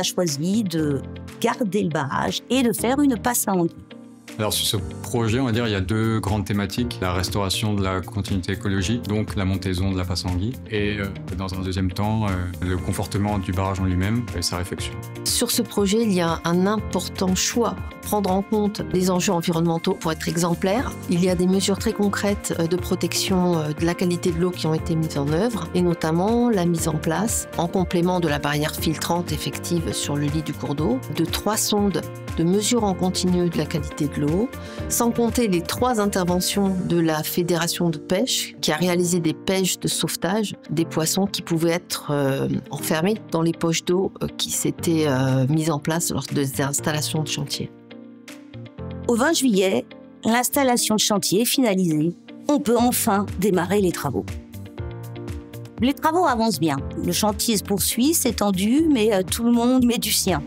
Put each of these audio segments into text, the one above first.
a choisi de garder le barrage et de faire une passe à anguilles. Alors sur ce projet, on va dire, il y a deux grandes thématiques. La restauration de la continuité écologique, donc la montaison de la passe à anguilles, et dans un deuxième temps, le confortement du barrage en lui-même et sa réfection. Sur ce projet, il y a un important choix. Prendre en compte les enjeux environnementaux pour être exemplaire. Il y a des mesures très concrètes de protection de la qualité de l'eau qui ont été mises en œuvre, et notamment la mise en place, en complément de la barrière filtrante effective sur le lit du cours d'eau, de 3 sondes de mesure en continu de la qualité de l'eau, sans compter les 3 interventions de la Fédération de pêche qui a réalisé des pêches de sauvetage des poissons qui pouvaient être enfermés dans les poches d'eau qui s'étaient mises en place lors des installations de chantier. Au 20 juillet, l'installation de chantier est finalisée. On peut enfin démarrer les travaux. Les travaux avancent bien. Le chantier se poursuit, c'est tendu, mais tout le monde met du sien.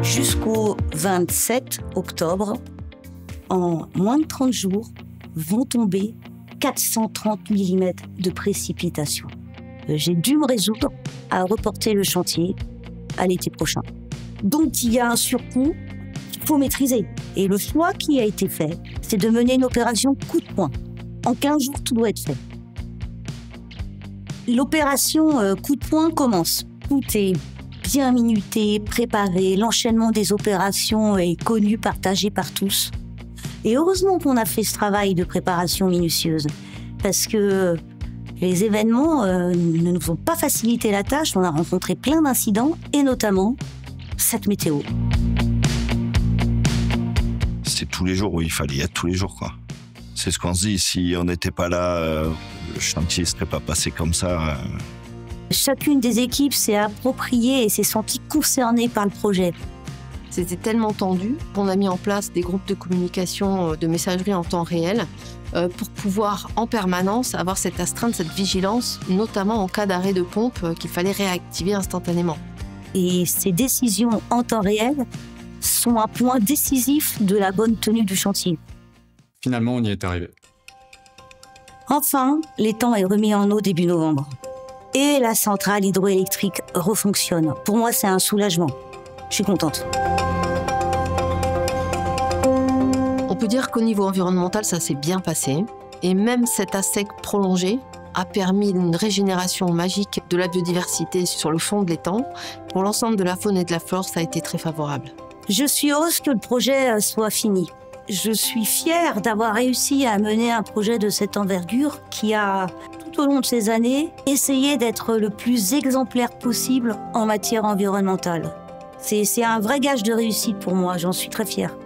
Jusqu'au 27 octobre, en moins de 30 jours, vont tomber 430 mm de précipitations. J'ai dû me résoudre à reporter le chantier à l'été prochain. Donc il y a un surcoût qu'il faut maîtriser. Et le choix qui a été fait, c'est de mener une opération coup de poing. En 15 jours, tout doit être fait. L'opération coup de poing commence. Tout est bien minuté, préparé, l'enchaînement des opérations est connu, partagé par tous. Et heureusement qu'on a fait ce travail de préparation minutieuse, parce que les événements ne nous ont pas facilité la tâche, on a rencontré plein d'incidents, et notamment cette météo. C'est tous les jours où il fallait y être tous les jours, quoi. C'est ce qu'on se dit, si on n'était pas là, le chantier ne serait pas passé comme ça. Chacune des équipes s'est appropriée et s'est sentie concernée par le projet. C'était tellement tendu qu'on a mis en place des groupes de communication, de messagerie en temps réel pour pouvoir en permanence avoir cette astreinte, cette vigilance, notamment en cas d'arrêt de pompe qu'il fallait réactiver instantanément. Et ces décisions en temps réel sont un point décisif de la bonne tenue du chantier. Finalement, on y est arrivé. Enfin, l'étang est remis en eau début novembre. Et la centrale hydroélectrique refonctionne. Pour moi, c'est un soulagement. Je suis contente. On peut dire qu'au niveau environnemental, ça s'est bien passé. Et même cet ASEC prolongé a permis une régénération magique de la biodiversité sur le fond de l'étang. Pour l'ensemble de la faune et de la flore, ça a été très favorable. Je suis heureuse que le projet soit fini. Je suis fière d'avoir réussi à mener un projet de cette envergure qui a, tout au long de ces années, essayé d'être le plus exemplaire possible en matière environnementale. C'est un vrai gage de réussite pour moi, j'en suis très fière.